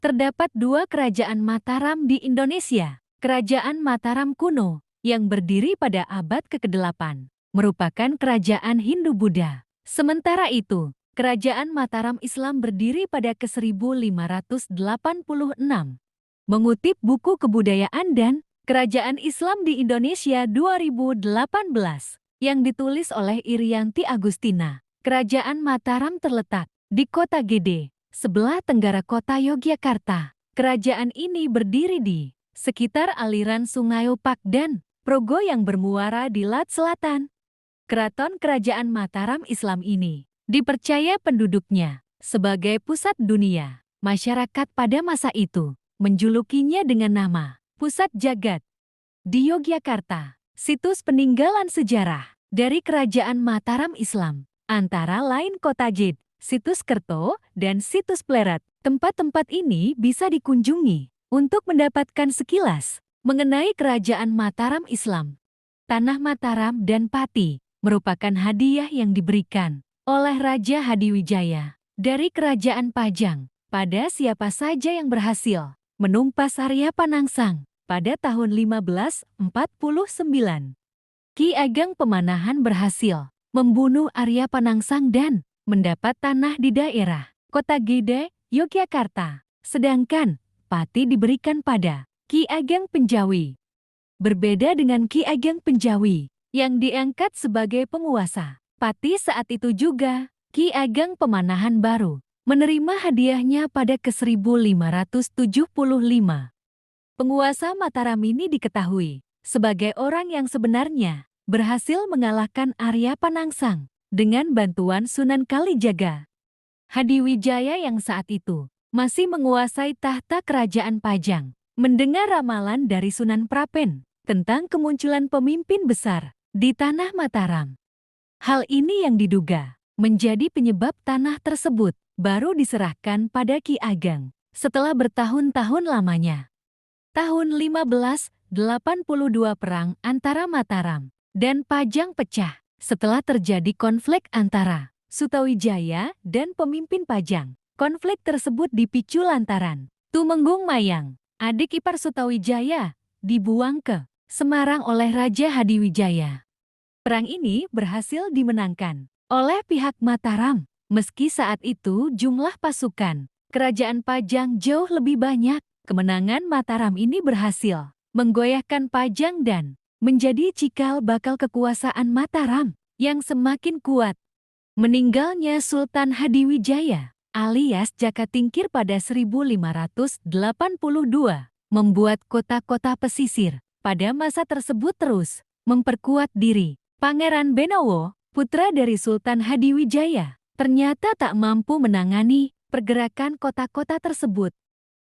Terdapat dua kerajaan Mataram di Indonesia. Kerajaan Mataram kuno, yang berdiri pada abad ke-8, merupakan kerajaan Hindu-Buddha. Sementara itu, kerajaan Mataram Islam berdiri pada ke-1586. Mengutip buku Kebudayaan dan Kerajaan Islam di Indonesia 2018, yang ditulis oleh Irianti Agustina, Kerajaan Mataram terletak di Kota Gede, sebelah tenggara kota Yogyakarta. Kerajaan ini berdiri di sekitar aliran Sungai Opak dan Progo yang bermuara di Laut Selatan. Keraton Kerajaan Mataram Islam ini dipercaya penduduknya sebagai pusat dunia. Masyarakat pada masa itu menjulukinya dengan nama Pusat Jagat. Di Yogyakarta, situs peninggalan sejarah dari Kerajaan Mataram Islam, antara lain Kota Jed, Situs Kerto, dan Situs Pleret. Tempat-tempat ini bisa dikunjungi untuk mendapatkan sekilas mengenai Kerajaan Mataram Islam. Tanah Mataram dan Pati merupakan hadiah yang diberikan oleh Raja Hadiwijaya dari Kerajaan Pajang pada siapa saja yang berhasil menumpas Arya Panangsang pada tahun 1549. Ki Ageng Pemanahan berhasil membunuh Arya Panangsang dan mendapat tanah di daerah Kota Gede, Yogyakarta. Sedangkan Pati diberikan pada Ki Ageng Penjawi. Berbeda dengan Ki Ageng Penjawi yang diangkat sebagai penguasa, Pati saat itu juga Ki Ageng Pemanahan baru menerima hadiahnya pada ke-1575. Penguasa Mataram ini diketahui sebagai orang yang sebenarnya berhasil mengalahkan Arya Panangsang dengan bantuan Sunan Kalijaga. Hadiwijaya yang saat itu masih menguasai tahta kerajaan Pajang mendengar ramalan dari Sunan Prapen tentang kemunculan pemimpin besar di tanah Mataram. Hal ini yang diduga menjadi penyebab tanah tersebut baru diserahkan pada Ki Ageng setelah bertahun-tahun lamanya. Tahun 1582 perang antara Mataram dan Pajang pecah setelah terjadi konflik antara Sutawijaya dan pemimpin Pajang. Konflik tersebut dipicu lantaran Tumenggung Mayang, adik ipar Sutawijaya, dibuang ke Semarang oleh Raja Hadiwijaya. Perang ini berhasil dimenangkan oleh pihak Mataram, meski saat itu jumlah pasukan kerajaan Pajang jauh lebih banyak. Kemenangan Mataram ini berhasil menggoyahkan Pajang dan menjadi cikal bakal kekuasaan Mataram yang semakin kuat. Meninggalnya Sultan Hadiwijaya alias Jakatingkir pada 1582 membuat kota-kota pesisir pada masa tersebut terus memperkuat diri. Pangeran Benowo, putra dari Sultan Hadiwijaya, ternyata tak mampu menangani pergerakan kota-kota tersebut.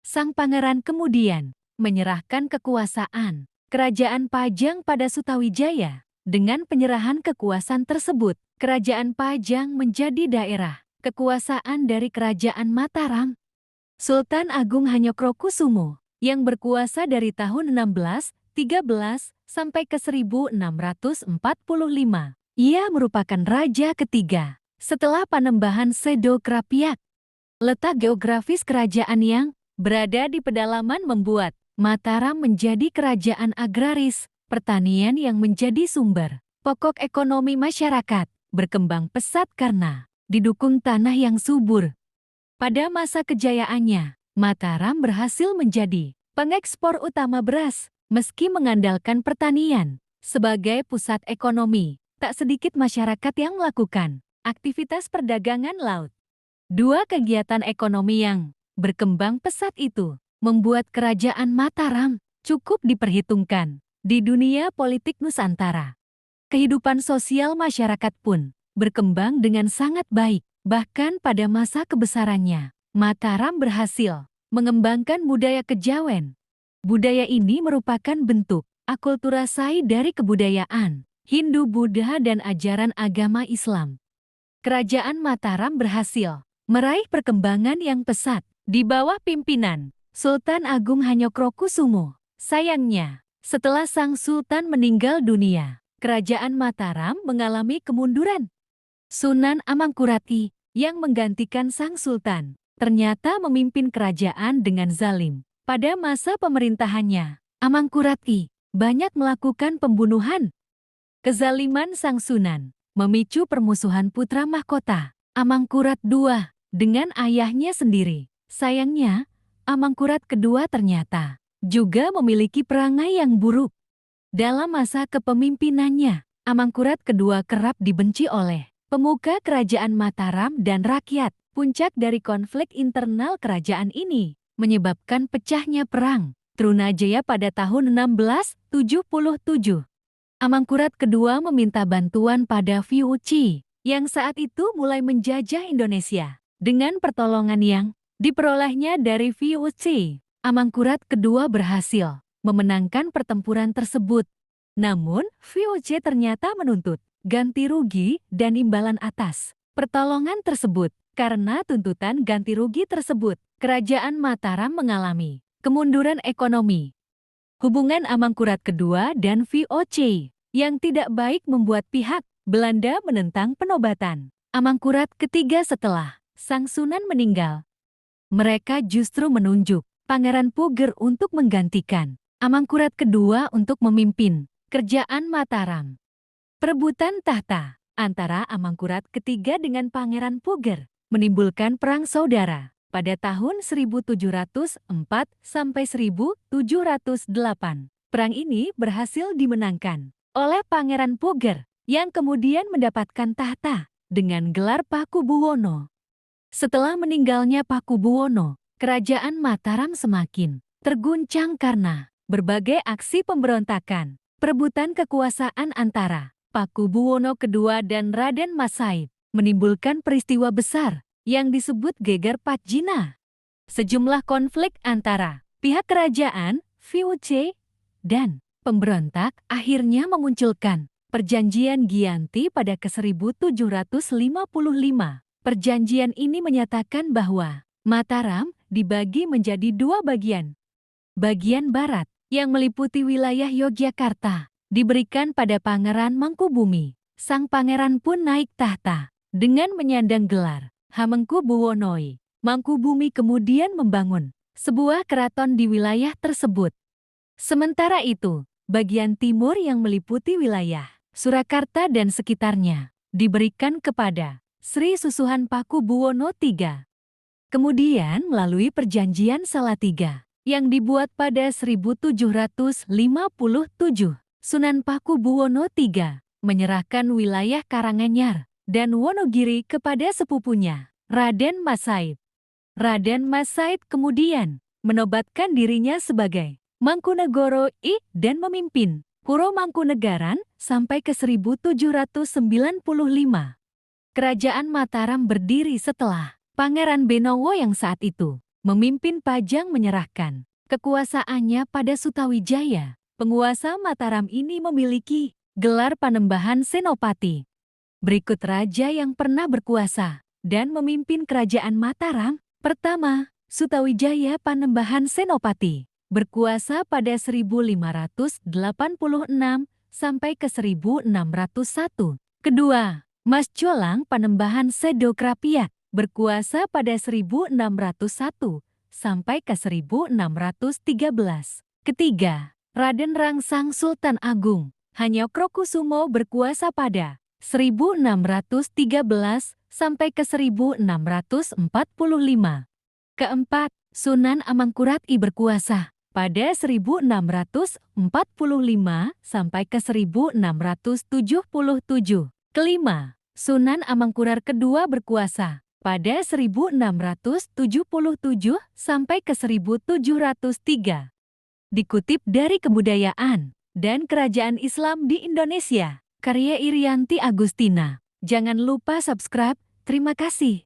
Sang pangeran kemudian menyerahkan kekuasaan kerajaan Pajang pada Sutawijaya. Dengan penyerahan kekuasaan tersebut, kerajaan Pajang menjadi daerah kekuasaan dari kerajaan Mataram. Sultan Agung Hanyokrokusumo yang berkuasa dari tahun 1613 sampai ke 1645. Ia merupakan raja ketiga setelah Panembahan Sedo Krapiak. Letak geografis kerajaan yang berada di pedalaman membuat Mataram menjadi kerajaan agraris, pertanian yang menjadi sumber pokok ekonomi masyarakat, berkembang pesat karena didukung tanah yang subur. Pada masa kejayaannya, Mataram berhasil menjadi pengekspor utama beras, meski mengandalkan pertanian sebagai pusat ekonomi. Tak sedikit masyarakat yang melakukan aktivitas perdagangan laut. Dua kegiatan ekonomi yang berkembang pesat itu membuat kerajaan Mataram cukup diperhitungkan di dunia politik Nusantara. Kehidupan sosial masyarakat pun berkembang dengan sangat baik. Bahkan pada masa kebesarannya, Mataram berhasil mengembangkan budaya kejawen. Budaya ini merupakan bentuk akulturasi dari kebudayaan Hindu, Buddha, dan ajaran agama Islam. Kerajaan Mataram berhasil meraih perkembangan yang pesat di bawah pimpinan Sultan Agung Hanyokrokusumo. Sayangnya, setelah sang sultan meninggal dunia, kerajaan Mataram mengalami kemunduran. Sunan Amangkurat I yang menggantikan sang sultan ternyata memimpin kerajaan dengan zalim. Pada masa pemerintahannya, Amangkurat I banyak melakukan pembunuhan. Kezaliman Sang Sunan memicu permusuhan putra mahkota, Amangkurat II, dengan ayahnya sendiri. Sayangnya, Amangkurat kedua ternyata juga memiliki perangai yang buruk. Dalam masa kepemimpinannya, Amangkurat kedua kerap dibenci oleh pemuka kerajaan Mataram dan rakyat. Puncak dari konflik internal kerajaan ini menyebabkan pecahnya perang Trunajaya pada tahun 1677. Amangkurat kedua meminta bantuan pada Viuci yang saat itu mulai menjajah Indonesia. Dengan pertolongan yang diperolehnya dari Viuci, Amangkurat kedua berhasil memenangkan pertempuran tersebut. Namun, Viuci ternyata menuntut ganti rugi dan imbalan atas pertolongan tersebut. Karena tuntutan ganti rugi tersebut, kerajaan Mataram mengalami kemunduran ekonomi. Hubungan Amangkurat kedua dan VOC yang tidak baik membuat pihak Belanda menentang penobatan Amangkurat ketiga setelah Sang Sunan meninggal. Mereka justru menunjuk Pangeran Puger untuk menggantikan Amangkurat kedua untuk memimpin kerajaan Mataram. Perebutan tahta antara Amangkurat ketiga dengan Pangeran Puger menimbulkan perang saudara pada tahun 1704 sampai 1708. Perang ini berhasil dimenangkan oleh Pangeran Puger yang kemudian mendapatkan tahta dengan gelar Pakubuwono. Setelah meninggalnya Pakubuwono, kerajaan Mataram semakin terguncang karena berbagai aksi pemberontakan, perebutan kekuasaan antara Pakubuwono II dan Raden Mas Said menimbulkan peristiwa besar yang disebut Geger Patjina. Sejumlah konflik antara pihak kerajaan, VOC, dan pemberontak akhirnya memunculkan Perjanjian Giyanti pada ke-1755. Perjanjian ini menyatakan bahwa Mataram dibagi menjadi dua bagian. Bagian barat, yang meliputi wilayah Yogyakarta, diberikan pada Pangeran Mangkubumi. Sang pangeran pun naik tahta dengan menyandang gelar Hamengkubuwonoi. Mangkubumi kemudian membangun sebuah keraton di wilayah tersebut. Sementara itu, bagian timur yang meliputi wilayah Surakarta dan sekitarnya diberikan kepada Sri Susuhan Pakubuwono III. Kemudian melalui Perjanjian Salatiga yang dibuat pada 1757, Sunan Pakubuwono III menyerahkan wilayah Karanganyar dan Wonogiri kepada sepupunya, Raden Mas Said. Raden Mas Said kemudian menobatkan dirinya sebagai Mangkunegoro I dan memimpin Puro Mangkunegaran sampai ke 1795. Kerajaan Mataram berdiri setelah Pangeran Benowo yang saat itu memimpin Pajang menyerahkan kekuasaannya pada Sutawijaya. Penguasa Mataram ini memiliki gelar Panembahan Senopati. Berikut raja yang pernah berkuasa dan memimpin kerajaan Mataram. Pertama, Sutawijaya Panembahan Senopati, berkuasa pada 1586 sampai ke 1601. Kedua, Mas Jolang Panembahan Sedokrapiat, berkuasa pada 1601 sampai ke 1613. Ketiga, Raden Rangsang Sultan Agung Hanyokrokusumo, berkuasa pada 1613 sampai ke 1645. Keempat, Sunan Amangkurat I berkuasa pada 1645 sampai ke 1677. Kelima, Sunan Amangkurat kedua berkuasa pada 1677 sampai ke 1703. Dikutip dari Kebudayaan dan Kerajaan Islam di Indonesia, karya Irianti Agustina. Jangan lupa subscribe. Terima kasih.